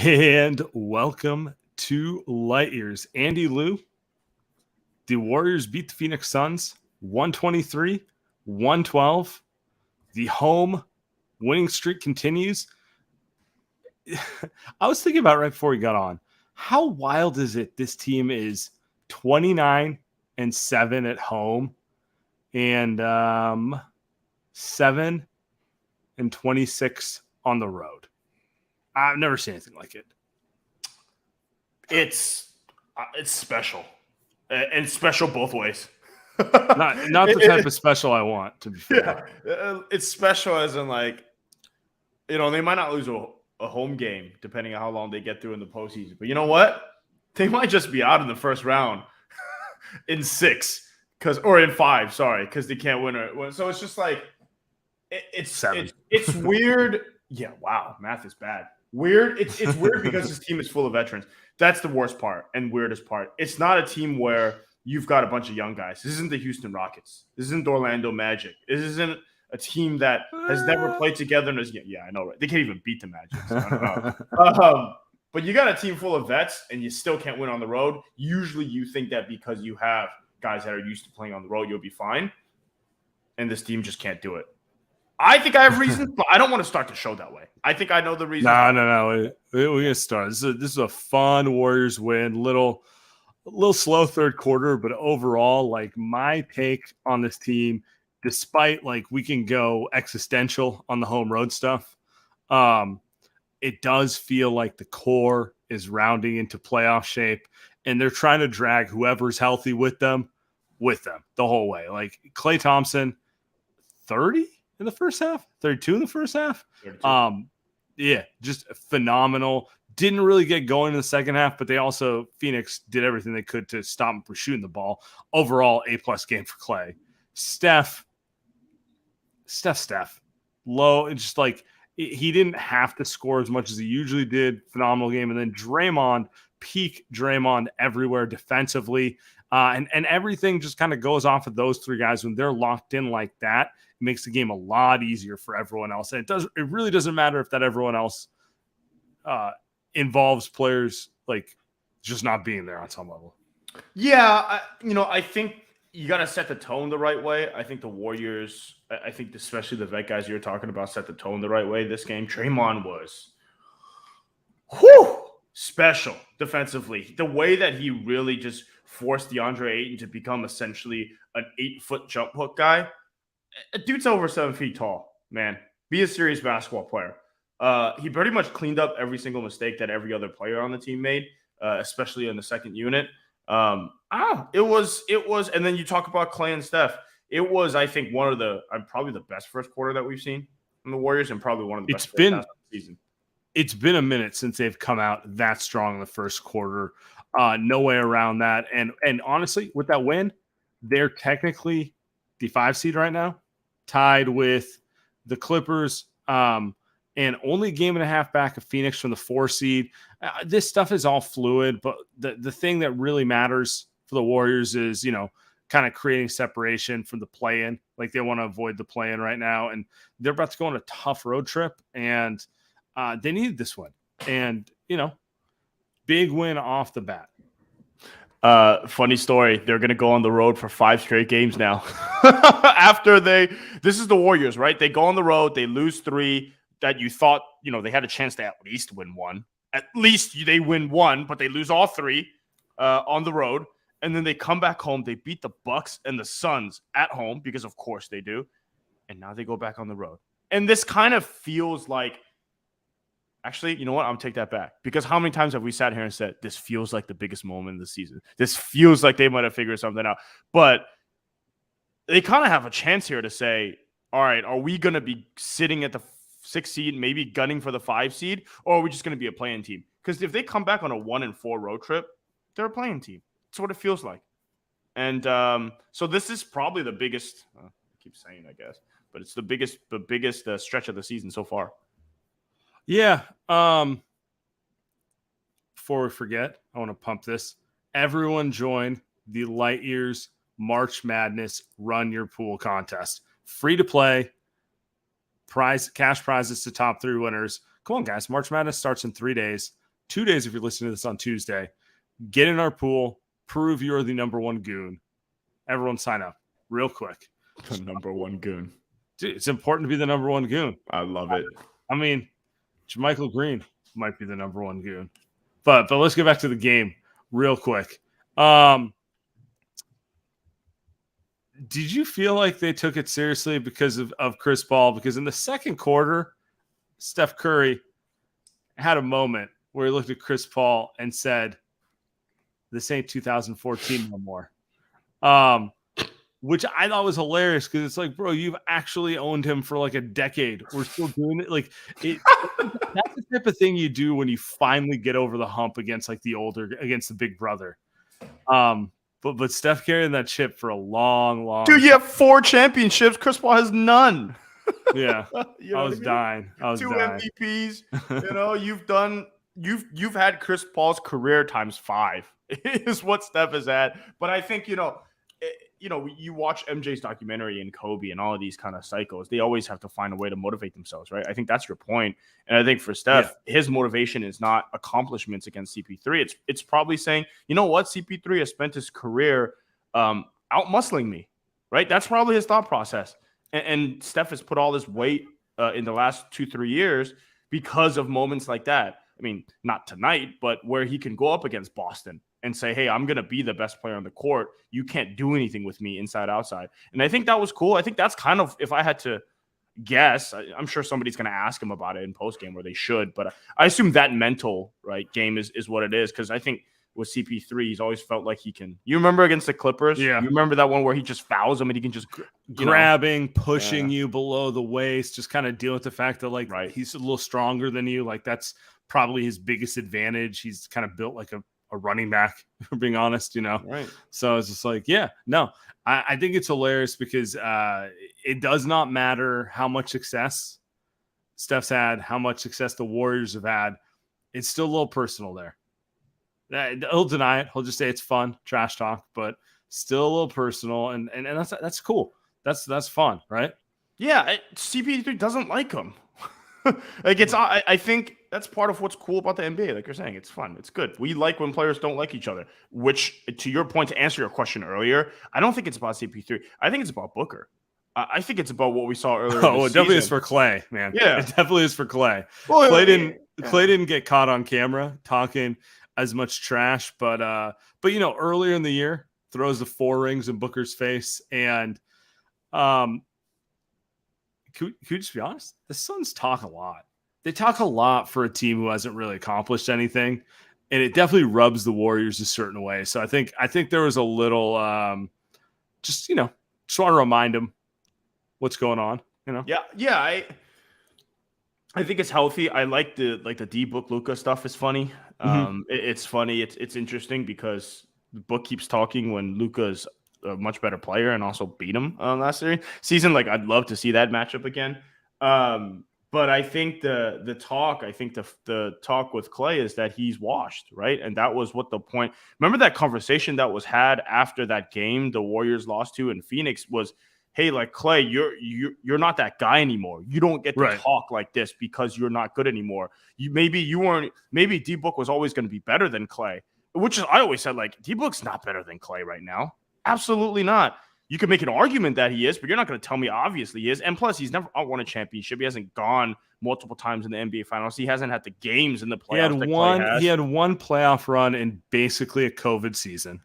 And welcome to Light Years. Andy Lou, the Warriors beat the Phoenix Suns 123-112. The home winning streak continues. I was thinking about right before we got on, how wild is it this team is 29-7 at home and 7-26 on the road. I've never seen anything like it. It's special, and special both ways. Not the type of special I want, to be fair. Yeah, it's special as in they might not lose a home game depending on how long they get through in the postseason. But you know what? They might just be out in the first round in 6 or in 5, sorry, because they can't win. So it's just like it's 7. It's weird. Yeah, wow, math is bad. Weird. It's weird because this team is full of veterans. That's the worst part and weirdest part. It's not a team where you've got a bunch of young guys. This isn't the Houston Rockets. This isn't the Orlando Magic. This isn't a team that has never played together. And I know, right? They can't even beat the Magic. So I don't know. But you got a team full of vets, and you still can't win on the road. Usually you think that because you have guys that are used to playing on the road, you'll be fine. And this team just can't do it. I think I have reasons, but I don't want to start the show that way. I think I know the reason. No. We're going to start. This is a fun Warriors win. A little slow third quarter, but overall, my take on this team, despite we can go existential on the home road stuff, it does feel like the core is rounding into playoff shape, and they're trying to drag whoever's healthy with them the whole way. Klay Thompson, 30 in the first half, 32 in the first half. 32. Yeah, just phenomenal. Didn't really get going in the second half, but Phoenix did everything they could to stop him from shooting the ball. Overall, A+ game for Klay. Steph. Low. It's just he didn't have to score as much as he usually did. Phenomenal game. And then Draymond, peak Draymond everywhere defensively. And everything just kind of goes off of those three guys. When they're locked in like that, it makes the game a lot easier for everyone else. And it really doesn't matter if that everyone else involves players just not being there on some level. Yeah, I think you got to set the tone the right way. I think the Warriors, I think especially the vet guys you're talking about, set the tone the right way this game. Draymond was special defensively. The way that he really just forced DeAndre Ayton to become essentially an 8-foot jump hook guy. A dude's over 7 feet tall, man. Be a serious basketball player. He pretty much cleaned up every single mistake that every other player on the team made, especially in the second unit. It was, and then you talk about Klay and Steph. It was, I think, one of probably the best first quarter that we've seen from the Warriors, and probably one of the best first halves of the season. It's been a minute since they've come out that strong in the first quarter. No way around that. And honestly, with that win, they're technically the 5 seed right now, tied with the Clippers, and only a game and a half back of Phoenix from the 4 seed. This stuff is all fluid, but the thing that really matters for the Warriors is, kind of creating separation from the play-in. They want to avoid the play-in right now, and they're about to go on a tough road trip, and they needed this win. And, big win off the bat. Funny story. They're going to go on the road for 5 straight games now. This is the Warriors, right? They go on the road. They lose 3 that you thought, they had a chance to at least win 1. At least they win 1, but they lose all 3 on the road. And then they come back home. They beat the Bucks and the Suns at home because, of course, they do. And now they go back on the road. And this kind of feels like, actually, you know what? I'm going to take that back. Because how many times have we sat here and said, this feels like the biggest moment of the season? This feels like they might have figured something out. But they kind of have a chance here to say, all right, are we going to be sitting at the 6 seed, maybe gunning for the 5 seed, or are we just going to be a playing team? Because if they come back on a 1-4 road trip, they're a playing team. That's what it feels like. And so this is probably the biggest, I keep saying, I guess, but it's the biggest stretch of the season so far. Yeah. Before we forget, I want to pump this. Everyone join the Light Years March Madness Run Your Pool contest. Free to play. Cash prizes to top 3 winners. Come on, guys. March Madness starts in 3 days. 2 days if you're listening to this on Tuesday. Get in our pool. Prove you're the number one goon. Everyone sign up real quick. The number one goon. Dude, it's important to be the number one goon. I love it. I mean, Jermichael Green might be the number one goon. But let's get back to the game real quick. Did you feel like they took it seriously because of Chris Paul? Because in the second quarter, Steph Curry had a moment where he looked at Chris Paul and said, "This ain't 2014 no more." Which I thought was hilarious because it's like, bro, you've actually owned him for like a decade. We're still doing it. Like, that's the type of thing you do when you finally get over the hump against like against the big brother. But Steph carrying that chip for a long Dude, you have 4 championships. Chris Paul has none. Yeah. You know I was dying. 2 MVPs. You know, you've had Chris Paul's career times 5 is what Steph is at. But I think, you watch MJ's documentary and Kobe and all of these kind of cycles. They always have to find a way to motivate themselves, right? I think that's your point. And I think for Steph, his motivation is not accomplishments against CP3. It's probably saying, you know what? CP3 has spent his career out muscling me, right? That's probably his thought process. And Steph has put all this weight in the last 2-3 years because of moments like that. I mean, not tonight, but where he can go up against Boston and say, hey, I'm going to be the best player on the court. You can't do anything with me inside, outside. And I think that was cool. I think that's kind of, if I had to guess, I'm sure somebody's going to ask him about it in postgame, or they should. But I assume that mental game is what it is, because I think with CP3, he's always felt like he can. You remember against the Clippers? Yeah. You remember that one where he just fouls him and he can just grabbing, pushing you below the waist, just kind of deal with the fact that he's a little stronger than you. Like that's probably his biggest advantage. He's kind of built like a running back, for being honest, Right. So it's just like, I think it's hilarious because it does not matter how much success Steph's had, how much success the Warriors have had. It's still a little personal there. He'll deny it. He'll just say it's fun, trash talk, but still a little personal. And that's cool. That's fun, right? Yeah. CP3 doesn't like him. I think that's part of what's cool about the NBA. Like you're saying, it's fun. It's good. We like when players don't like each other, which, to your point, to answer your question earlier, I don't think it's about CP3. I think it's about Booker. I think it's about what we saw earlier. Oh, it definitely is for Clay, man. Yeah. It definitely is for Clay. Well, Clay didn't get caught on camera talking as much trash, but earlier in the year, throws the 4 rings in Booker's face. And could you just be honest? The Suns talk a lot. They talk a lot for a team who hasn't really accomplished anything, and it definitely rubs the Warriors a certain way. So I think there was a little just want to remind them what's going on. Yeah. I think it's healthy. I like the D-Book Luka stuff is funny. It's funny. It's interesting because the book keeps talking when Luka's a much better player and also beat him last season. Like, I'd love to see that matchup again. But I think the talk with Clay is that he's washed, right? And that was what the point. Remember that conversation that was had after that game the Warriors lost to in Phoenix was, hey, like, Clay, you're not that guy anymore. You don't get to talk like this because you're not good anymore. Maybe D-Book was always going to be better than Clay, which is, I always said, like, D-Book's not better than Clay right now. Absolutely not. You can make an argument that he is, but you're not going to tell me obviously he is. And plus, he's never won a championship. He hasn't gone multiple times in the NBA Finals. He hasn't had the games in the playoffs. He had one playoff run in basically a COVID season.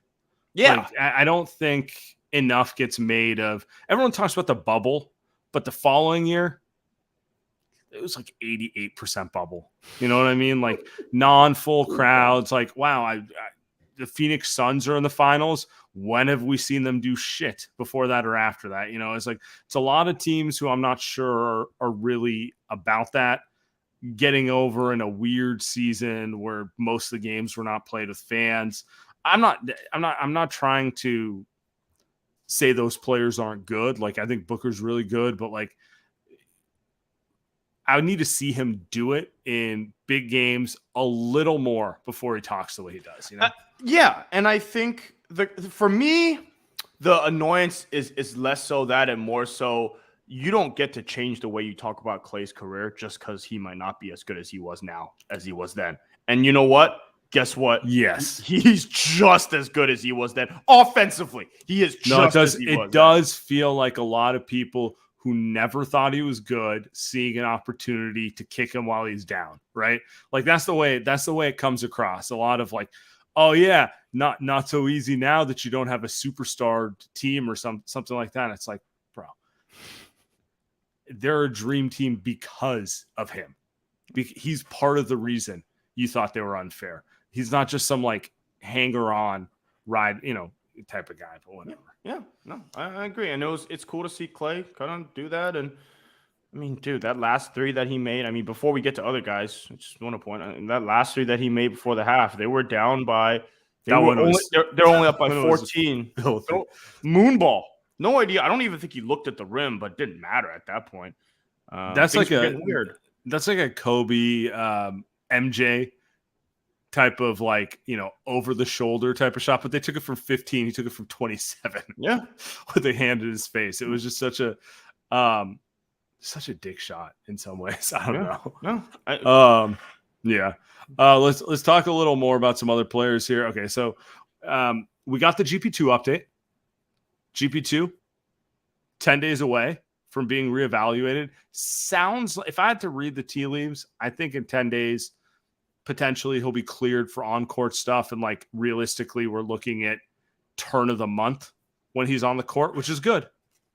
Yeah. I don't think enough gets made of. Everyone talks about the bubble, but the following year, it was like 88% bubble. You know what I mean? Like non-full crowds. Like, wow, the Phoenix Suns are in the finals. When have we seen them do shit before that or after that? It's a lot of teams who I'm not sure are really about that, getting over in a weird season where most of the games were not played with fans. I'm not trying to say those players aren't good. Like, I think Booker's really good, but like, I would need to see him do it in big games a little more before he talks the way he does. Yeah, and I think for me, the annoyance is less so that and more so you don't get to change the way you talk about Clay's career just because he might not be as good as he was now as he was then. And you know what? Guess what? Yes. He's just as good as he was then. Offensively, he is just as he was then. It does feel like a lot of people who never thought he was good seeing an opportunity to kick him while he's down, right? Like that's the way it comes across. A lot of like, oh yeah, not so easy now that you don't have a superstar team or something like that. It's like, bro, they're a dream team because of him. He's part of the reason you thought they were unfair. He's not just some like hanger on ride, type of guy, but whatever. Yeah, no, I agree. I know it's cool to see Clay kind of do that. And I mean, dude, that last three that he made, I mean, before we get to other guys, I just want to point out that last three that he made before the half, they were down by, they're only up by 14. Moonball. No idea. I don't even think he looked at the rim, but it didn't matter at that point. That's like weird. That's like a Kobe, MJ type of like, over the shoulder type of shot, but they took it from 15. He took it from 27. Yeah. With a hand in his face. It was just such a dick shot in some ways. I don't know. No. Yeah. Let's talk a little more about some other players here. Okay. So, we got the GP2 update. GP2, 10 days away from being reevaluated. Sounds, if I had to read the tea leaves, I think in 10 days, potentially he'll be cleared for on-court stuff. And like realistically, we're looking at turn of the month when he's on the court, which is good.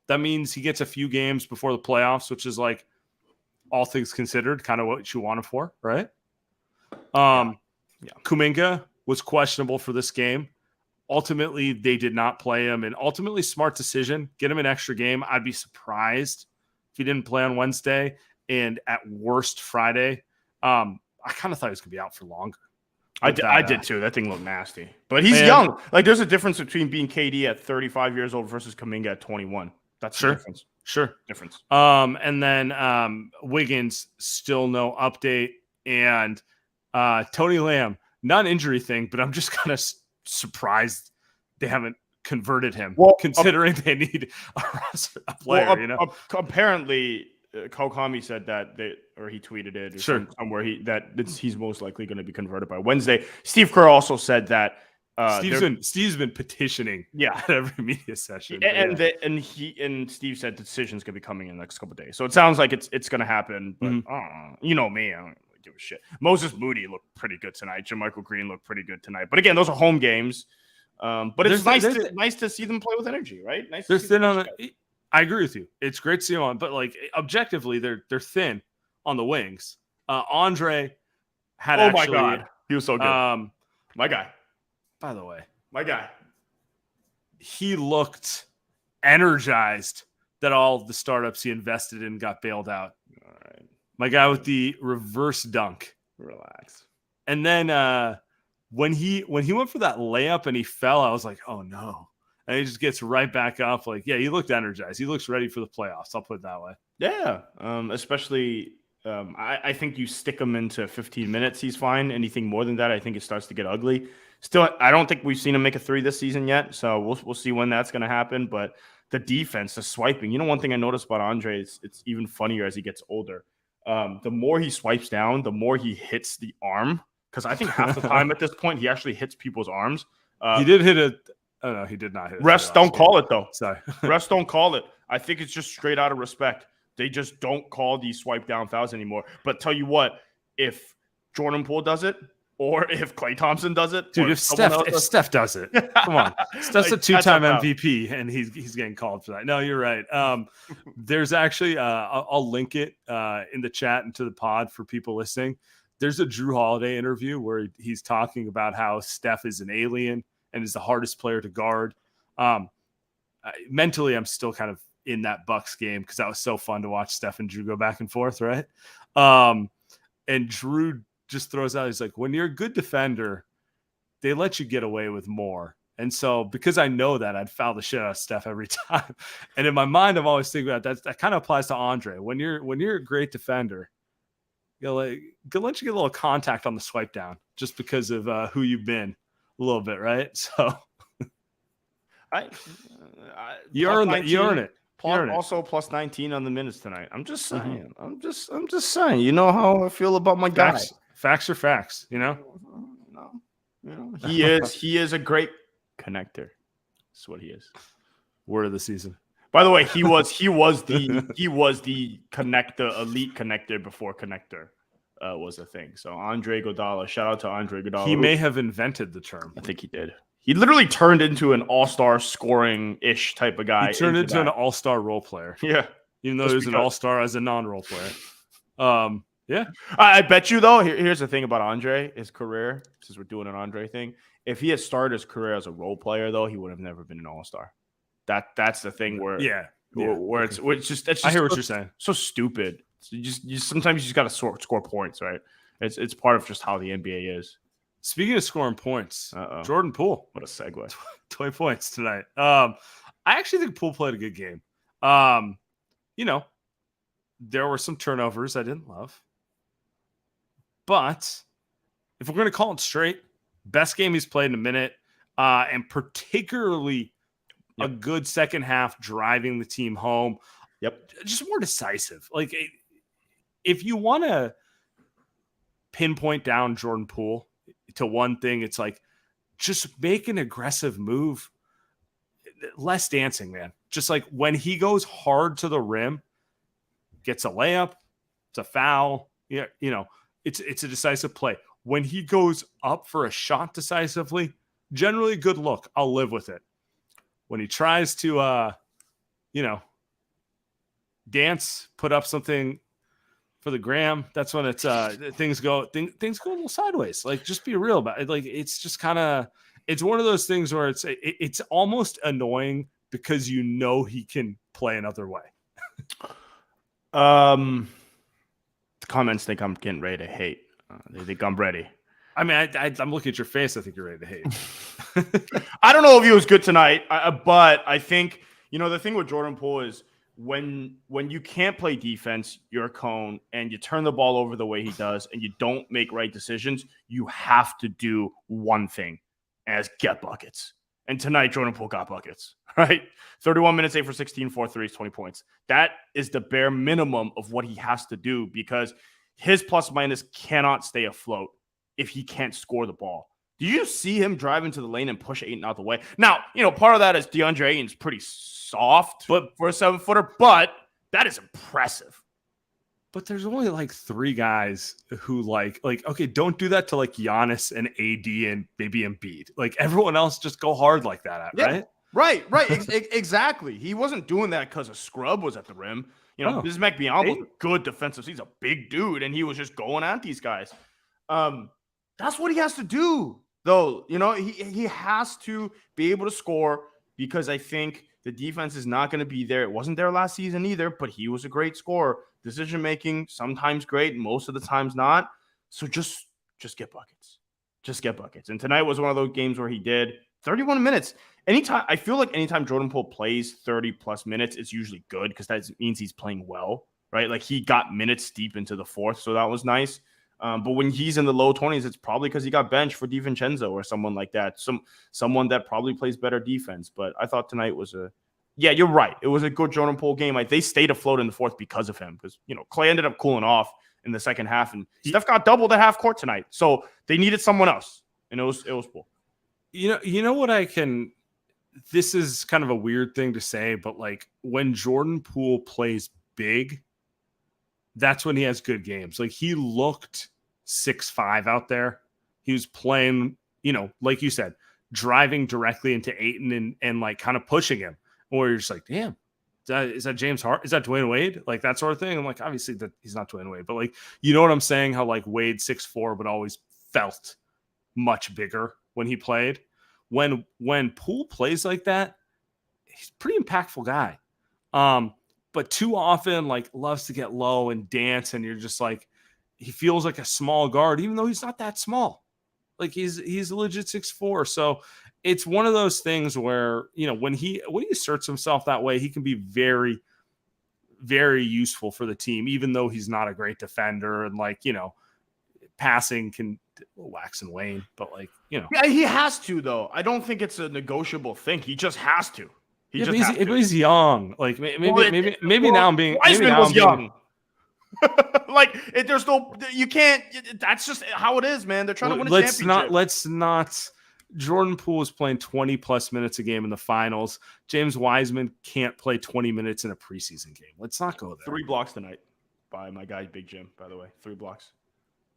That means he gets a few games before the playoffs, which is like all things considered, kind of what you want him for, right? Kuminga was questionable for this game. Ultimately, they did not play him, and ultimately, smart decision. Get him an extra game. I'd be surprised if he didn't play on Wednesday and at worst Friday. I kind of thought he was going to be out for longer. I did too. That thing looked nasty. But he's young. Like, there's a difference between being KD at 35 years old versus Kuminga at 21. That's the difference. Sure. Difference. And then Wiggins, still no update. And Tony Lamb, not an injury thing, but I'm just kind of surprised they haven't converted him, considering they need a player. Apparently, Kokami said that he tweeted it somewhere he's most likely going to be converted by Wednesday. Steve Kerr also said that Steve's been petitioning at every media session. And Steve said the decision's going to be coming in the next couple of days. So it sounds like it's going to happen, but you know me, I don't really give a shit. Moses Moody looked pretty good tonight. JaMychal Green looked pretty good tonight. But again, those are home games. But it's nice to see them play with energy, right? They're thin on it. I agree with you. It's great to see them on, but like objectively, they're thin on the wings. Andre had my God, he was so good. My guy. By the way, my guy. He looked energized that all the startups he invested in got bailed out. All right. My guy with the reverse dunk. Relax. And then when he went for that layup and he fell, I was like, oh no. And he just gets right back up. Like, yeah, he looked energized. He looks ready for the playoffs. I'll put it that way. Yeah. Especially, I think you stick him into 15 minutes, he's fine. Anything more than that, I think it starts to get ugly. Still, I don't think we've seen him make a three this season yet. So we'll see when that's going to happen. But the defense, the swiping. One thing I noticed about Andre is it's even funnier as he gets older. The more he swipes down, the more he hits the arm. Because I think half the time at this point, he actually hits people's arms. He did hit it. Oh, no, he did not hit it. Refs don't call it, though. Sorry. Refs don't call it. I think it's just straight out of respect. They just don't call these swipe down fouls anymore. But tell you what, if Jordan Poole does it, or if Klay Thompson does it, dude, if Steph does it, come on. Steph's a two-time MVP, and he's getting called for that. No, you're right. There's actually, I'll link it in the chat and to the pod for people listening. There's a Drew Holiday interview where he's talking about how Steph is an alien and is the hardest player to guard. Mentally, I'm still kind of in that Bucks game because that was so fun to watch Steph and Drew go back and forth, right? And Drew just throws out, he's like, when you're a good defender, they let you get away with more. And so because I know that, I'd foul the shit out of Steph every time. And in my mind, I'm always thinking about that kind of applies to Andre. When you're a great defender, they'll let you get a little contact on the swipe down just because of who you've been a little bit, right? So you earn it. Also plus 19 on the minutes tonight. I'm just saying. I'm just saying. You know how I feel about my guy. Facts are facts, you know? No. He is a great connector. That's what he is. Word of the season. By the way, he was the connector, elite connector before connector was a thing. So Andre Iguodala, shout out to Andre Iguodala. He may have invented the term. I think he did. He literally turned into an all-star scoring-ish type of guy. He turned into an all-star role player. Yeah. Even though he was an all-star as a non-role player. Yeah. I bet you, though, here's the thing about Andre, his career, since we're doing an Andre thing. If he had started his career as a role player, though, he would have never been an all-star. That's the thing where it's just I hear what you're saying. So stupid. So sometimes you just got to score points, right? It's part of just how the NBA is. Speaking of scoring points, Jordan Poole. What a segue. 20 points tonight. I actually think Poole played a good game. There were some turnovers I didn't love. But if we're going to call it straight, best game he's played in a minute, and particularly a good second half driving the team home. Yep. Just more decisive. Like, if you want to pinpoint down Jordan Poole to one thing, it's like just make an aggressive move. Less dancing, man. Just like when he goes hard to the rim, gets a layup, it's a foul. Yeah, it's a decisive play. When he goes up for a shot decisively, generally a good look. I'll live with it. When he tries to, dance, put up something for the gram, that's when it's things go a little sideways. Like, just be real about it. Like, it's just kind of, it's one of those things where it's almost annoying because he can play another way. The comments think I'm getting ready to hate. They think I'm ready. I mean, I'm looking at your face. I think you're ready to hate. I don't know if he was good tonight, but I think, the thing with Jordan Poole is when you can't play defense, you're a cone, and you turn the ball over the way he does, and you don't make right decisions, you have to do one thing, as get buckets. And tonight, Jordan Poole got buckets, right? 31 minutes, 8 for 16, 4 threes, 20 points. That is the bare minimum of what he has to do because his plus minus cannot stay afloat if he can't score the ball. Do you see him drive into the lane and push Ayton out the way? Now, part of that is DeAndre Ayton's pretty soft for a 7-footer, but that is impressive. But there's only like 3 guys who like, okay, don't do that to like Giannis and AD and maybe Embiid. Like everyone else just go hard like that, right? Right. Exactly. He wasn't doing that because a scrub was at the rim. Bismack Biyombo's a good defensive. He's a big dude, and he was just going at these guys. That's what he has to do, though. He has to be able to score because I think the defense is not going to be there. It wasn't there last season either, but he was a great scorer. Decision-making, sometimes great, most of the times not. So just get buckets. Just get buckets. And tonight was one of those games where he did 31 minutes. I feel like anytime Jordan Poole plays 30-plus minutes, it's usually good because that means he's playing well, right? Like he got minutes deep into the fourth, so that was nice. But when he's in the low 20s, it's probably because he got benched for DiVincenzo or someone like that. Someone that probably plays better defense. But I thought tonight was you're right. It was a good Jordan Poole game. They stayed afloat in the fourth because of him. Because, Clay ended up cooling off in the second half. And Steph got doubled at half court tonight. So they needed someone else. And it was Poole. This is kind of a weird thing to say, but like when Jordan Poole plays big, that's when he has good games. Like he looked 6'5" out there. He was playing, like you said, driving directly into Ayton and like kind of pushing him. Or you're just like, damn, is that James Harden? Is that Dwayne Wade? Like that sort of thing. I'm like, obviously that he's not Dwayne Wade, but like, you know what I'm saying? How like Wade 6'4", but always felt much bigger when he played. When Poole plays like that, he's a pretty impactful guy. But too often like loves to get low and dance. And you're just like, he feels like a small guard, even though he's not that small. Like he's a legit 6'4". So it's one of those things where, when he asserts himself that way, he can be very, very useful for the team, even though he's not a great defender and like, passing can wax and wane, but like, Yeah, he has to though. I don't think it's a negotiable thing. He just has to. He's young. Like maybe now I'm being Wiseman was young. There's no, you can't. That's just how it is, man. They're trying to win a championship. Let's not. Jordan Poole is playing 20 plus minutes a game in the finals. James Wiseman can't play 20 minutes in a preseason game. Let's not go there. 3 blocks tonight by my guy Big Jim. By the way, 3 blocks.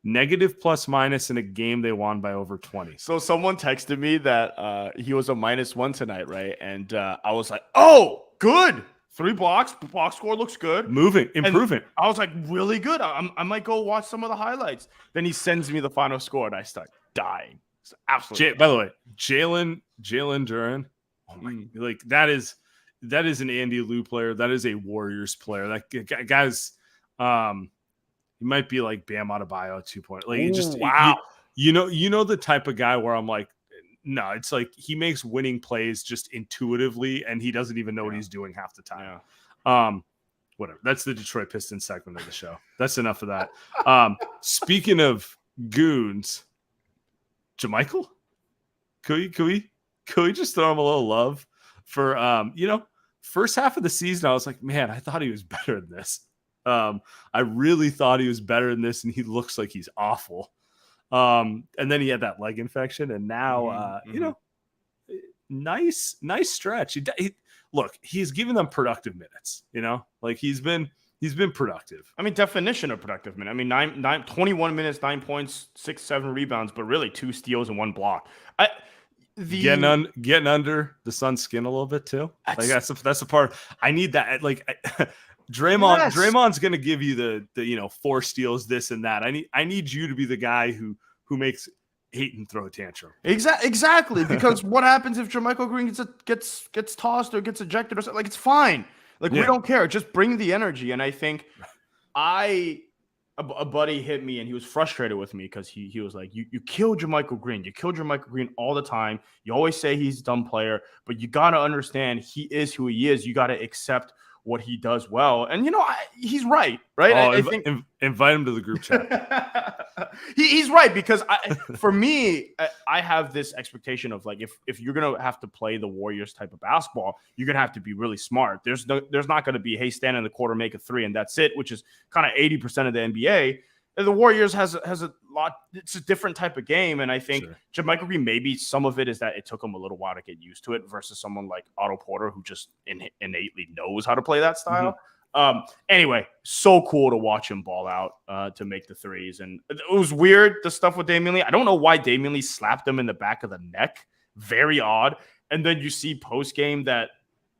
Negative plus minus in a game they won by over 20. So someone texted me that he was a -1 tonight, right? And I was like, oh, good. 3 blocks. Box score looks good. Improving. And I was like, really good. I might go watch some of the highlights. Then he sends me the final score, and I start dying. It's absolutely. By the way, Jalen Duren. Oh my! Like that is an Andy Liu player. That is a Warriors player. That guy's he might be like Bam Adebayo 2.0. Like wow. You know the type of guy where I'm like, no, it's like he makes winning plays just intuitively, and he doesn't even know what he's doing half the time. Yeah. Whatever. That's the Detroit Pistons segment of the show. That's enough of that. Speaking of goons, JaMychal, could we just throw him a little love for first half of the season? I was like, man, I thought he was better than this. I really thought he was better than this, and he looks like he's awful. And then he had that leg infection, and now nice stretch. Look, he's giving them productive minutes. Like he's been productive. I mean, definition of productive minute. I mean, 21 minutes, 9 points, 6-7 rebounds, but really 2 steals and 1 block. Getting under the Suns' skin a little bit too. That's the part I need. That Draymond's going to give you the 4 steals, this and that. I need you to be the guy who makes Ayton throw a tantrum. Exactly. Because what happens if JaMychal Green gets tossed or gets ejected or something? Like, it's fine. Like, we don't care. Just bring the energy. And I think a buddy hit me and he was frustrated with me because he was like, you kill JaMychal Green. You kill JaMychal Green all the time. You always say he's a dumb player, but you got to understand he is who he is. You got to accept what he does well. And, he's right? Oh, I think invite him to the group chat. He's right, because for me, I have this expectation of like, if you're going to have to play the Warriors type of basketball, you're going to have to be really smart. There's not going to be, hey, stand in the quarter, make a 3, and that's it, which is kind of 80% of the NBA. The Warriors has a lot. It's a different type of game, and I think JaMychal Green, maybe some of it is that it took him a little while to get used to it versus someone like Otto Porter who just innately knows how to play that style. Anyway, so cool to watch him ball out to make the threes, and it was weird, the stuff with Damian Lee. I don't know why Damian Lee slapped him in the back of the neck. Very odd. And then you see post game that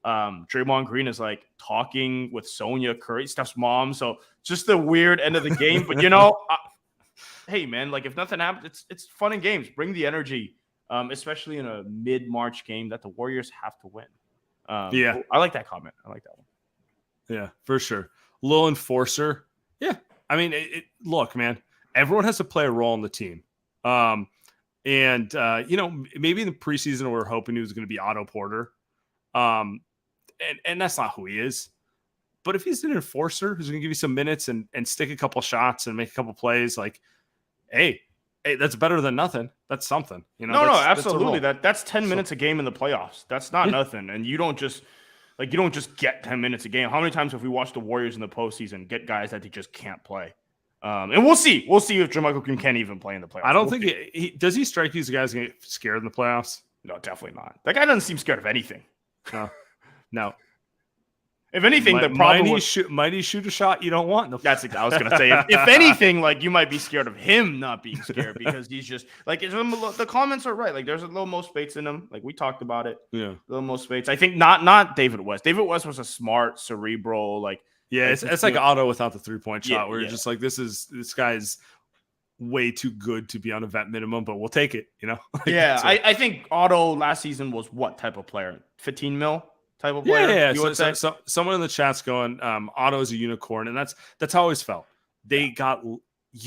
Draymond Green is like talking with Sonia Curry, Steph's mom. So just the weird end of the game. But hey man, like if nothing happens, it's fun and games. Bring the energy, especially in a mid-March game that the Warriors have to win. I like that comment. I like that one. Yeah, for sure. Little enforcer. Yeah, I mean, look, man. Everyone has to play a role in the team. Maybe in the preseason we're hoping he was going to be Otto Porter. And that's not who he is. But if he's an enforcer who's going to give you some minutes and stick a couple shots and make a couple plays, like, hey, that's better than nothing. That's something. No, absolutely. That's 10 minutes a game in the playoffs. That's not nothing. And you don't just get 10 minutes a game. How many times have we watched the Warriors in the postseason get guys that they just can't play? And we'll see. We'll see if JaMychal Green can even play in the playoffs. I don't think does he strike these guys get scared in the playoffs? No, definitely not. That guy doesn't seem scared of anything. No. If anything, the problem might he shoot a shot you don't want? That's I was gonna say. If anything, like you might be scared of him not being scared because he's just like the comments are right. Like there's a little Mo Spates in him. Like we talked about it. Yeah, little Mo Spates. I think not David West. David West was a smart, cerebral. Like it's like Otto without the 3-point shot. Where you're just like this guy's way too good to be on a vet minimum, but we'll take it. I think Otto last season was what type of player? 15 mil. Type of player. Yeah. So someone in the chat's going, Otto's a unicorn, and that's how I always felt. You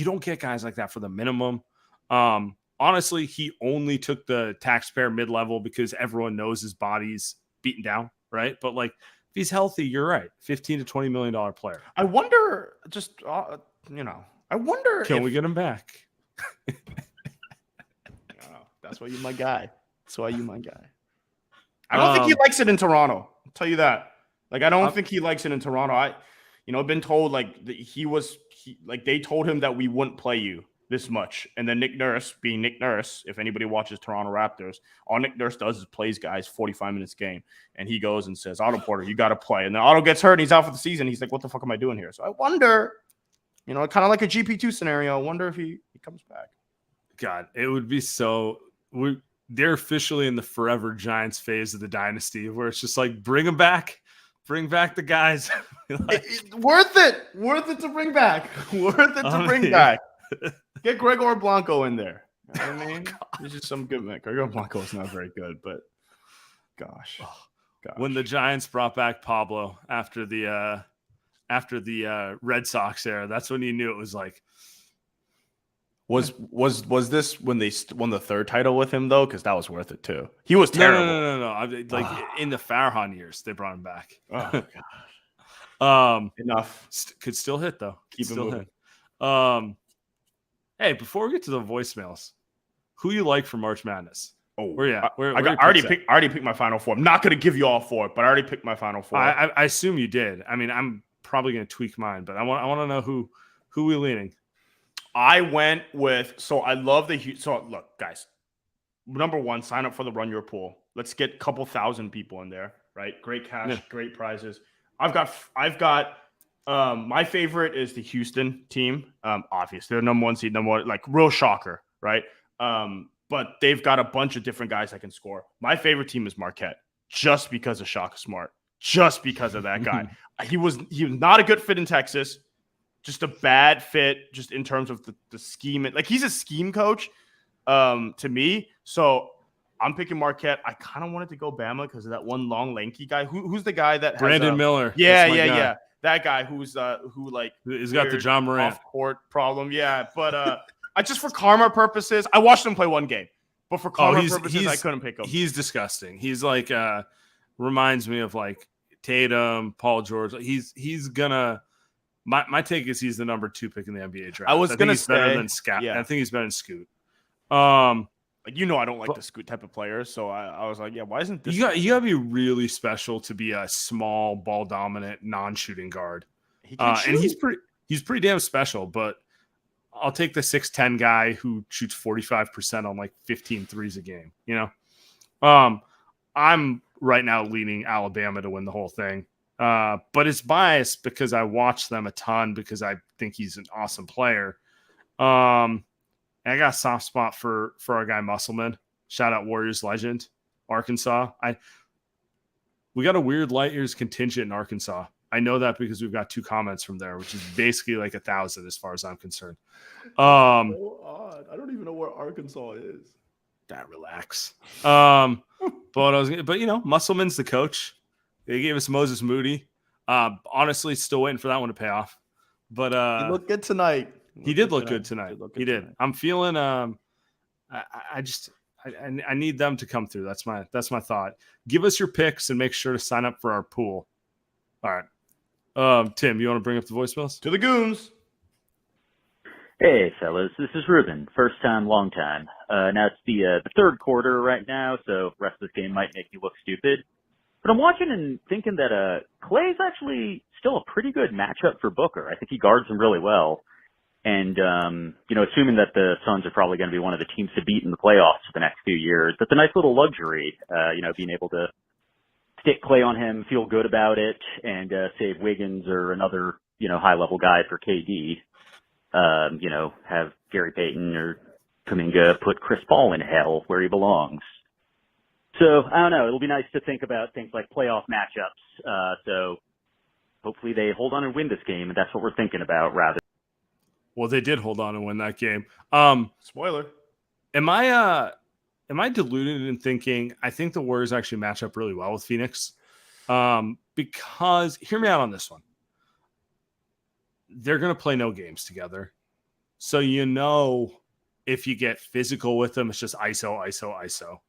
don't get guys like that for the minimum. Honestly, he only took the taxpayer mid-level because everyone knows his body's beaten down, right? But like if he's healthy, you're right. $15 to $20 million player. I wonder, can we get him back? That's why you're my guy. I don't think he likes it in Toronto. I'll tell you that. Like, I don't think he likes it in Toronto. been told like they told him that we wouldn't play you this much. And then Nick Nurse, being Nick Nurse, if anybody watches Toronto Raptors, all Nick Nurse does is plays guys 45 minutes game. And he goes and says, Otto Porter, you got to play. And then Otto gets hurt and he's out for the season. He's like, what the fuck am I doing here? So I wonder, kind of like a GP2 scenario. I wonder if he comes back. God, it would be so – they're officially in the forever Giants phase of the dynasty where it's just like, bring them back. Bring back the guys. Worth it to bring back. Back. Get Gregor Blanco in there. You know what I mean? He's just some good man. Gregor Blanco is not very good, but gosh. When the Giants brought back Pablo after the Red Sox era, that's when you knew it was like. Was this when they won the third title with him though? Because that was worth it too. He was terrible. No. Like in the Farhan years, they brought him back. Oh God. Enough. Could still hit though. Keep it moving. Hey, before we get to the voicemails, who you like for March Madness? Oh, I already picked my Final Four. I'm not going to give you all four, but I already picked my Final Four. I assume you did. I mean, I'm probably going to tweak mine, but I want to know who we leaning. I went with I love look, guys. Number one, sign up for the Run Your Pool. Let's get a couple thousand people in there, right? Great cash, great prizes. I've got my favorite is the Houston team. Obviously, they're number one, like real shocker, right? But they've got a bunch of different guys that can score. My favorite team is Marquette, just because of Shaka Smart, just because of that guy. He was not a good fit in Texas. Just a bad fit, just in terms of the scheme. Like he's a scheme coach, to me. So I'm picking Marquette. I kind of wanted to go Bama because of that one long, lanky guy. Who's the guy that has, Brandon Miller? Yeah. That guy he's got the John Morant off court problem. Yeah, but I just for karma purposes, I watched him play one game, but for karma purposes, I couldn't pick him. He's disgusting. He's like reminds me of like Tatum, Paul George. He's gonna. My take is he's the number 2 pick in the NBA draft. I was going to say better than Scout. Yeah. I think he's better than Scoot. I don't like the Scoot type of player, so I was like, yeah, why isn't this? You got to be really special to be a small, ball dominant, non-shooting guard. And he's pretty damn special. But I'll take the 6'10" guy who shoots 45% on like 15 threes a game. I'm right now leaning Alabama to win the whole thing. But it's biased because I watch them a ton because I think he's an awesome player. And I got a soft spot for our guy Musselman. Shout out Warriors legend, Arkansas. We got a weird light years contingent in Arkansas. I know that because we've got 2 comments from there, which is basically like 1,000 as far as I'm concerned. So odd. I don't even know where Arkansas is. Relax. But Musselman's the coach. They gave us Moses Moody. Honestly, still waiting for that one to pay off. But he looked good tonight. He did look good tonight. He did. I'm feeling. I need them to come through. That's my thought. Give us your picks and make sure to sign up for our pool. All right. Tim, you want to bring up the voicemails? To the goons. Hey, fellas. This is Ruben. First time, long time. Now it's the third quarter right now, so the rest of this game might make me look stupid. But I'm watching and thinking that Clay's actually still a pretty good matchup for Booker. I think he guards him really well. And, assuming that the Suns are probably going to be one of the teams to beat in the playoffs for the next few years, that's a nice little luxury, being able to stick Clay on him, feel good about it, and save Wiggins or another, high-level guy for KD. Have Gary Payton or Kuminga put Chris Paul in hell where he belongs. So, I don't know. It'll be nice to think about things like playoff matchups. So, hopefully they hold on and win this game, and that's what we're thinking about, rather. Well, they did hold on and win that game. Spoiler. Am I deluded in thinking I think the Warriors actually match up really well with Phoenix? Because, hear me out on this one. They're going to play no games together. So, if you get physical with them, it's just ISO.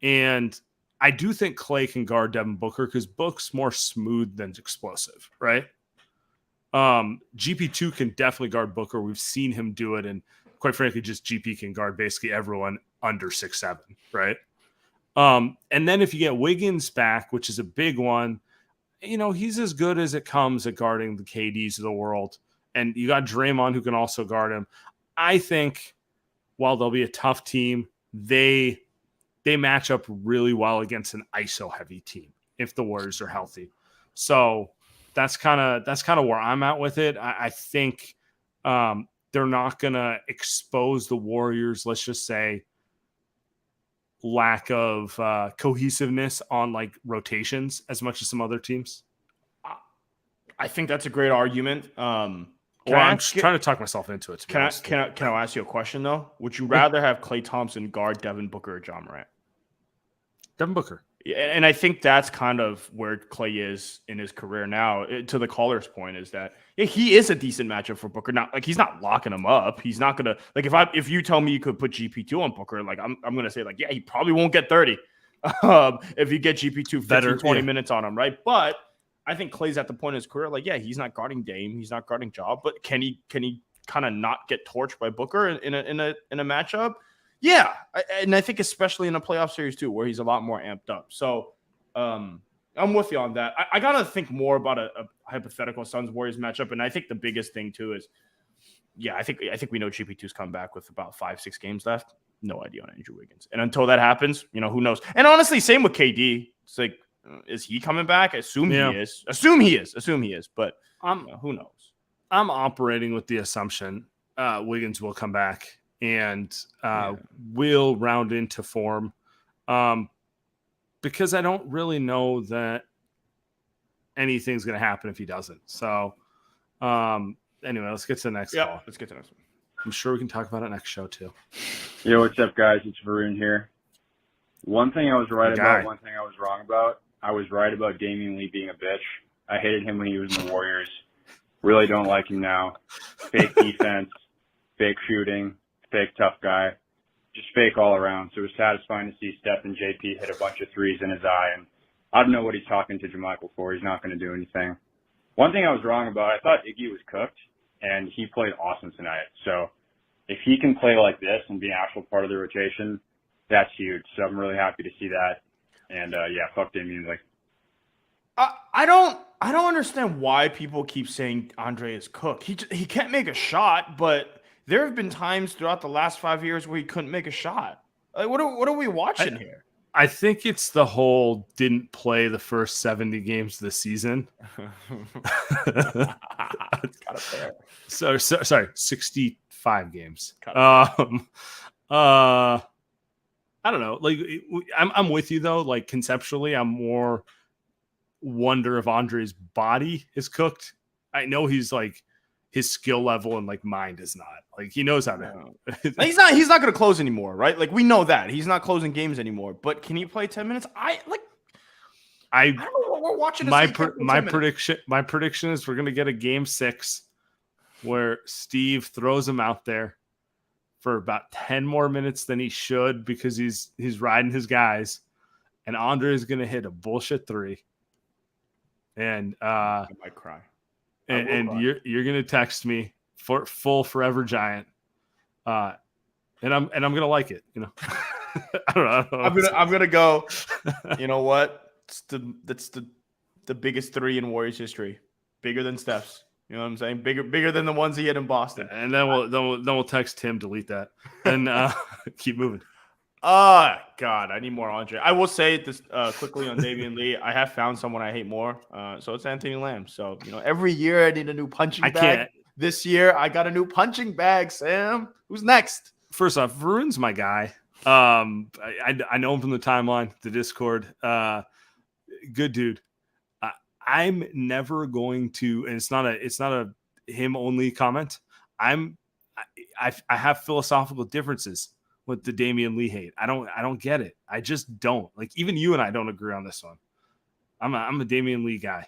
And I do think Clay can guard Devin Booker because Book's more smooth than explosive, right? GP2 can definitely guard Booker. We've seen him do it. And quite frankly, just GP can guard basically everyone under 6'7", right? And then if you get Wiggins back, which is a big one, he's as good as it comes at guarding the KDs of the world. And you got Draymond who can also guard him. I think while they'll be a tough team, they match up really well against an ISO heavy team if the Warriors are healthy. So that's kind of where I'm at with it. I think they're not going to expose the Warriors, let's just say, lack of cohesiveness on like rotations as much as some other teams. I think that's a great argument. I'm just trying to talk myself into it. Can I ask you a question though? Would you rather have Klay Thompson guard Devin Booker or John Morant? Devin Booker. Yeah, and I think that's kind of where Klay is in his career now. To the caller's point, is that he is a decent matchup for Booker. Not like he's not locking him up. He's not gonna like if you tell me you could put GP2 on Booker, like I'm gonna say like he probably won't get 30 if you get GP2 15, 20 minutes on him, right? But I think Klay's at the point in his career, like he's not guarding Dame, he's not guarding Ja, but can he kind of not get torched by Booker in a matchup? Yeah, and I think especially in a playoff series too, where he's a lot more amped up. So I'm with you on that. I gotta think more about a hypothetical Suns Warriors matchup, and I think the biggest thing too is, I think we know GP2's come back with about 5-6 games left. No idea on Andrew Wiggins, and until that happens, who knows? And honestly, same with KD. It's like, is he coming back? Assume he is. Assume he is. But who knows? I'm operating with the assumption Wiggins will come back and will round into form, because I don't really know that anything's going to happen if he doesn't. So anyway, let's get to the next call. Let's get to the next one. I'm sure we can talk about it next show too. Yo, what's up, guys? It's Varun here. One thing I was right about, one thing I was wrong about. I was right about Damian Lee being a bitch. I hated him when he was in the Warriors. Really don't like him now. Fake defense, fake shooting, fake tough guy. Just fake all around. So it was satisfying to see Steph and JP hit a bunch of threes in his eye. And I don't know what he's talking to JaMychal for. He's not going to do anything. One thing I was wrong about, I thought Iggy was cooked, and he played awesome tonight. So if he can play like this and be an actual part of the rotation, that's huge. So I'm really happy to see that. And fuck Damian Lee. I don't understand why people keep saying Andre is cooked. He can't make a shot, but there have been times throughout the last 5 years where he couldn't make a shot. Like, what are we watching here? I think it's the whole didn't play the first 70 games of the season. It's kind of fair. So sorry, 65 games. I don't know. Like, I'm with you though. Like, conceptually, I'm more wonder if Andre's body is cooked. I know he's like his skill level and like mind is not. Like, he knows how to. He's not going to close anymore, right? Like, we know that he's not closing games anymore. But can he play 10 minutes? I don't know what we're watching. My prediction is we're going to get a game 6 where Steve throws him out there for about 10 more minutes than he should because he's riding his guys, and Andre is going to hit a bullshit 3. And I might cry. And you're going to text me for full forever giant. And I'm going to like it, I don't know. I'm going to go, you know what? That's the biggest 3 in Warriors history. Bigger than Steph's. You know what I'm saying? Bigger than the ones he hit in Boston. And then we'll text Tim, delete that, and keep moving. God, I need more Andre. I will say this quickly on Damian Lee. I have found someone I hate more. So it's Anthony Lamb. So every year I need a new punching bag. This year I got a new punching bag. Sam, who's next? First off, Varun's my guy. I know him from the timeline, the Discord. Good dude. I'm never going to, and it's not a him only comment. I have philosophical differences with the Damian Lee hate. I don't get it. I just don't. Like, even you and I don't agree on this one. I'm a Damian Lee guy.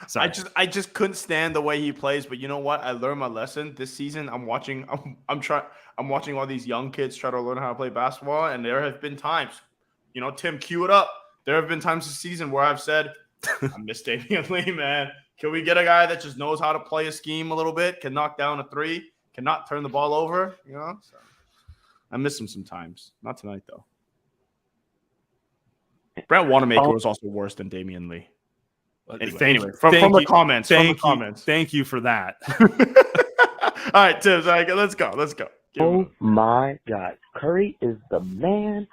Sorry. I just couldn't stand the way he plays, but you know what? I learned my lesson this season. I'm watching all these young kids try to learn how to play basketball, and there have been times, Tim, cue it up. There have been times this season where I've said, I miss Damian Lee, man. Can we get a guy that just knows how to play a scheme a little bit, can knock down a 3, cannot turn the ball over, So I miss him sometimes. Not tonight, though. Brent Wanamaker was also worse than Damian Lee. Anyway, from the comments. Thank you for that. All right, Tim, let's go. Oh my God, Curry is the man.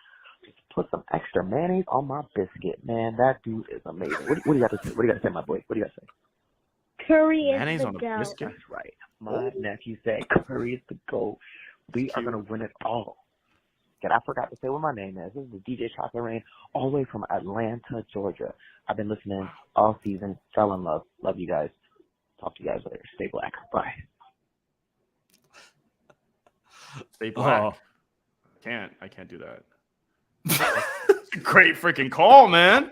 Just put some extra mayonnaise on my biscuit, man. That dude is amazing. What do you got to say? What do you got to say, my boy? What do you got to say? Curry is Mayonnaise the on a goat. biscuit? That's right. My nephew said Curry is the GOAT. We are going to win it all. And I forgot to say what my name is. This is DJ Chocolate Rain, all the way from Atlanta, Georgia. I've been listening all season. Fell in love. Love you guys. Talk to you guys later. Stay black. Bye. Stay black. I can't do that. Great freaking call, man.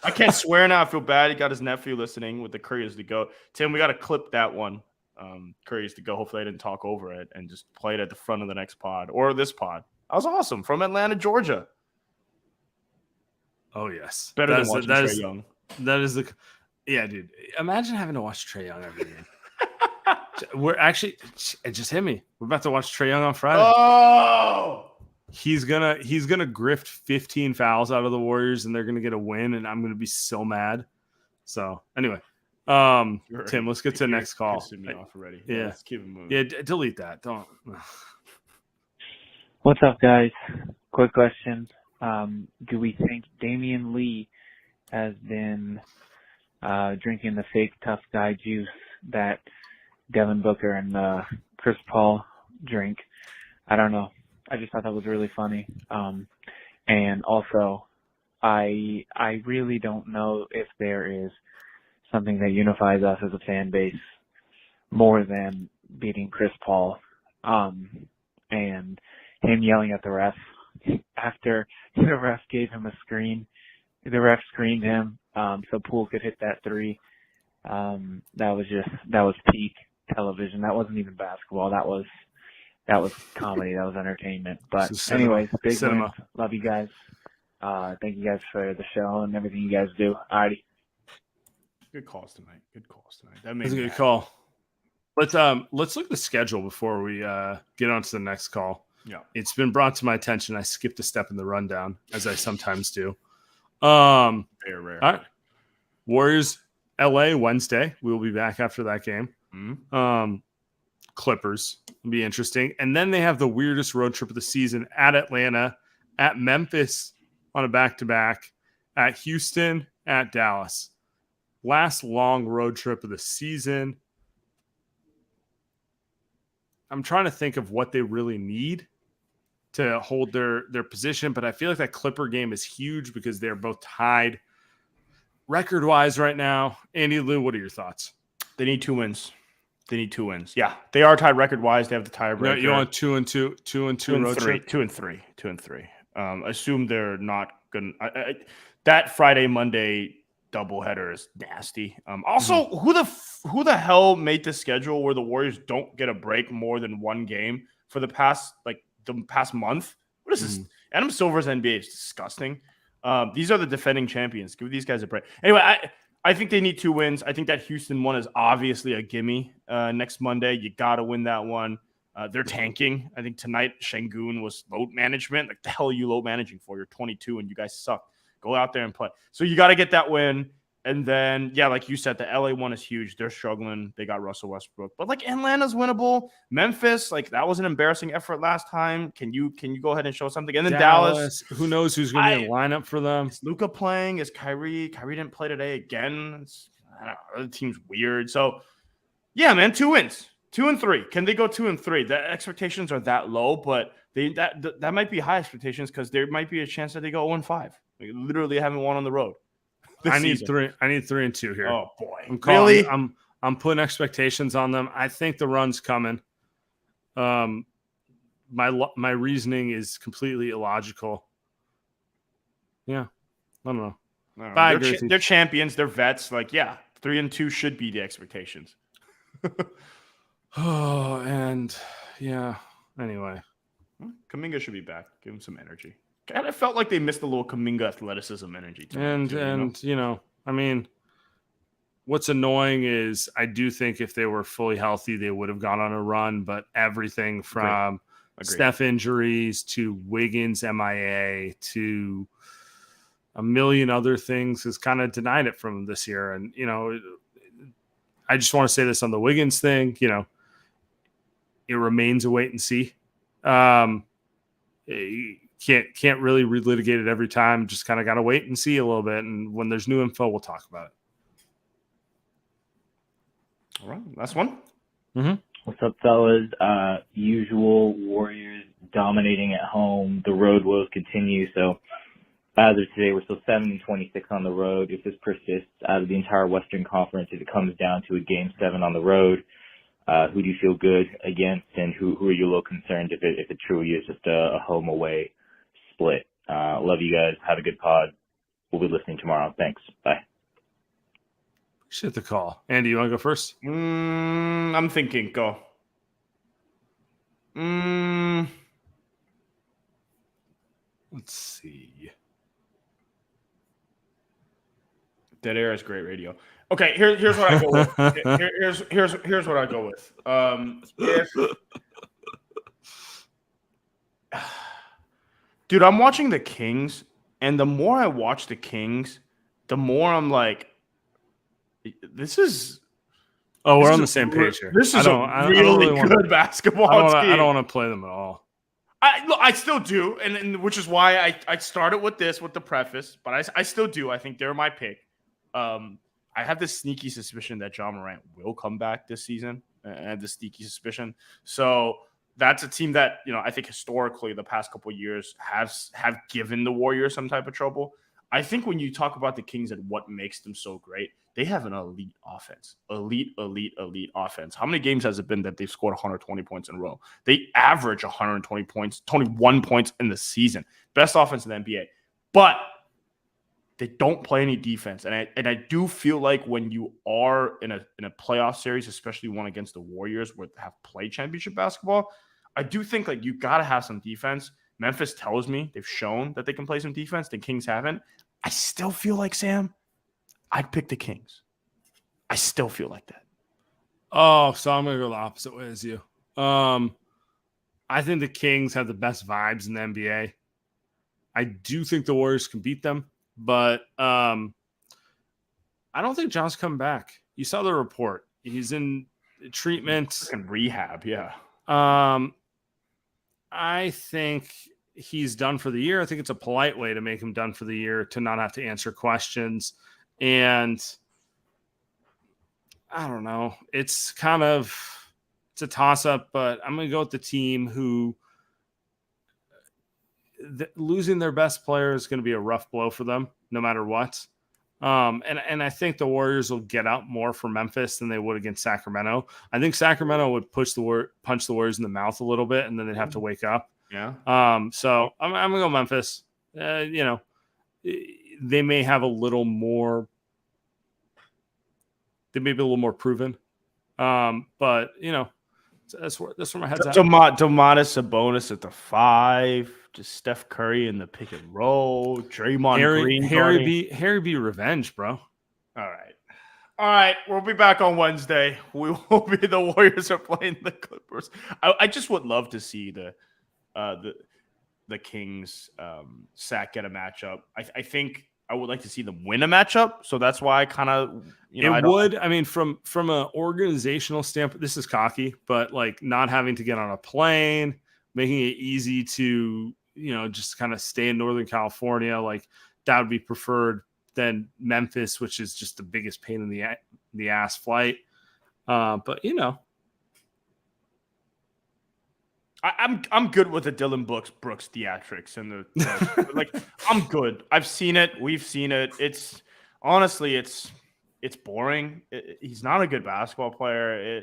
I can't swear now. I feel bad. He got his nephew listening with the Curry is the GOAT. Tim, we got to clip that one. Curry is the GOAT. Hopefully I didn't talk over it and just play it at the front of the next pod or this pod. That was awesome. From Atlanta, Georgia. Oh, yes. Better than watching Trae Young. That is yeah, dude. Imagine having to watch Trae Young every game. We're actually, it just hit me. We're about to watch Trae Young on Friday. Oh! He's gonna grift 15 fouls out of the Warriors, and they're gonna get a win, and I'm gonna be so mad. So anyway, Tim, let's get to the next call. Pissing me off already. Yeah, let's keep it moving. Yeah, delete that. Don't. What's up, guys? Quick question. Do we think Damian Lee has been drinking the fake tough guy juice that Devin Booker and Chris Paul drink? I don't know. I just thought that was really funny. And also, I really don't know if there is something that unifies us as a fan base more than beating Chris Paul. And him yelling at the ref after the ref gave him a screen. The ref screened him so Poole could hit that three. That was peak television. That wasn't even basketball. That was comedy. That was entertainment. But anyways, big win. Love you guys. Thank you guys for the show and everything you guys do. Alrighty. Good calls tonight. That's a good call. Let's look at the schedule before we get on to the next call. Yeah. It's been brought to my attention. I skipped a step in the rundown, as I sometimes do. Very rare. All right. Warriors, LA, Wednesday. We'll be back after that game. Mm-hmm. Clippers will be interesting. And then they have the weirdest road trip of the season at Atlanta, at Memphis on a back-to-back, at Houston, at Dallas. Last long road trip of the season. I'm trying to think of what they really need to hold their position, but I feel like that Clipper game is huge because they're both tied record-wise right now. Andy Lou, what are your thoughts? They need 2 wins. Yeah, they are tied record-wise. They have the tiebreaker. You want 2 and 2 road trip? 2 and 3. Assume they're not going to – that Friday, Monday doubleheader is nasty. Also, who the hell made the schedule where the Warriors don't get a break more than one game for the past month? What is this? Adam Silver's NBA is disgusting. These are the defending champions. Give these guys a break. Anyway, I think they need 2 wins. I think that Houston one is obviously a gimme. Next Monday, you got to win that one. They're tanking. I think tonight Şengün was load management. Like, the hell are you load managing for? You're 22 and you guys suck. Go out there and play. So you got to get that win. And then, yeah, like you said, the LA one is huge. They're struggling. They got Russell Westbrook. But, like, Atlanta's winnable. Memphis, like, that was an embarrassing effort last time. Can you go ahead and show something? And then Dallas. Who knows who's going to be in lineup for them? Is Luka playing? Is Kyrie? Kyrie didn't play today again. I don't know. The team's weird. So, yeah, man, 2 wins. 2 and 3. Can they go 2 and 3? The expectations are that low, but that might be high expectations because there might be a chance that they go 0-5. Like, literally haven't won on the road. I need 3 and 2 here. Oh boy. Really? I'm putting expectations on them. I think the run's coming. My reasoning is completely illogical. Yeah. I don't know. They're champions, they're vets. Like, yeah, 3 and 2 should be the expectations. Oh, and yeah. Anyway. Kuminga should be back. Give him some energy. God, I felt like they missed a little Kuminga athleticism energy. I mean, what's annoying is I do think if they were fully healthy, they would have gone on a run. But everything from Steph injuries to Wiggins MIA to a million other things has kind of denied it from him this year. And, I just want to say this on the Wiggins thing, it remains a wait and see. You can't really relitigate it every time. Just kind of got to wait and see a little bit. And when there's new info, we'll talk about it. All right. Last one. Mm-hmm. What's up, fellas? Usual Warriors dominating at home. The road woes continue. So as of today, we're still 7-26 on the road. If this persists out of the entire Western Conference, if it comes down to a Game 7 on the road, who do you feel good against, and who are you a little concerned if it truly is just a home away split? Love you guys. Have a good pod. We'll be listening tomorrow. Thanks. Bye. Appreciate the call. Andy, you want to go first? I'm thinking. Go. Let's see. Dead air is great radio. Okay, here's what I go with. Here's what I go with. Dude, I'm watching the Kings, and the more I watch the Kings, the more I'm like, this is. Oh, we're on the same page here. This is a really good basketball team. I don't want to play them at all. I still do, and which is why I started with this with the preface, but I still do. I think they're my pick. I have this sneaky suspicion that John Morant will come back this season. I have this sneaky suspicion. So that's a team that, I think historically the past couple of years have given the Warriors some type of trouble. I think when you talk about the Kings and what makes them so great, they have an elite offense. Elite offense. How many games has it been that they've scored 120 points in a row? They average 120 points, 21 points in the season. Best offense in the NBA. But they don't play any defense. And I do feel like when you are in a playoff series, especially one against the Warriors where they have played championship basketball, I do think like you got to have some defense. Memphis tells me they've shown that they can play some defense. The Kings haven't. I still feel like, Sam, I'd pick the Kings. I still feel like that. Oh, so I'm going to go the opposite way as you. I think the Kings have the best vibes in the NBA. I do think the Warriors can beat them. But I don't think John's coming back. You saw the report. He's in treatment. And rehab, yeah. I think he's done for the year. I think it's a polite way to make him done for the year, to not have to answer questions. And I don't know. It's a toss-up, but I'm going to go with the team who losing their best player is going to be a rough blow for them, no matter what. And I think the Warriors will get out more for Memphis than they would against Sacramento. I think Sacramento would punch the Warriors in the mouth a little bit, and then they'd have to wake up. Yeah. So I'm going to go Memphis. They may have a little more. They may be a little more proven. But that's where my head's at. Domantas Sabonis at the 5. Just Steph Curry in the pick and roll. Draymond Green. Harry B. revenge, bro. All right. We'll be back on Wednesday. We will be the Warriors are playing the Clippers. I just would love to see the Kings Sac get a matchup. I think I would like to see them win a matchup. So that's why I kind of from an organizational standpoint, this is cocky, but like not having to get on a plane, making it easy to just kind of stay in Northern California, like that would be preferred than Memphis, which is just the biggest pain in the ass flight. But I'm good with the Dylan Brooks theatrics and the like. I'm good. I've seen it. We've seen it. It's honestly, it's boring. He's not a good basketball player.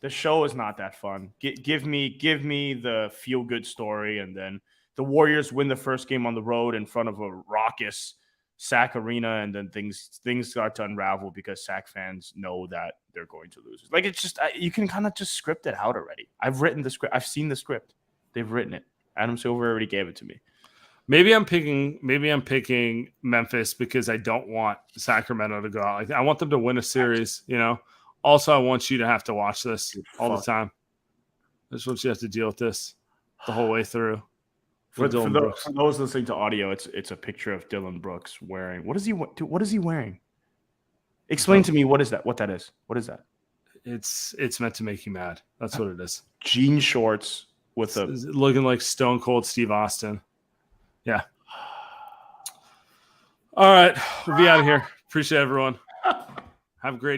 The show is not that fun. Give me the feel good story, and then the Warriors win the first game on the road in front of a raucous Sac Arena, and then things start to unravel because Sac fans know that they're going to lose. Like it's just you can kind of just script it out already. I've written the script. I've seen the script. They've written it. Adam Silver already gave it to me. Maybe I'm picking Memphis because I don't want Sacramento to go out. I want them to win a series. Also, I want you to have to watch this all the time. I just want you to have to deal with this the whole way through. For Dylan Brooks. those listening to audio, it's a picture of Dylan Brooks wearing. What is he wearing? Explain to me what that is. What is that? It's meant to make you mad. That's what it is. Jean shorts with looking like Stone Cold Steve Austin. Yeah. All right, we'll be out of here. Appreciate everyone. Have a great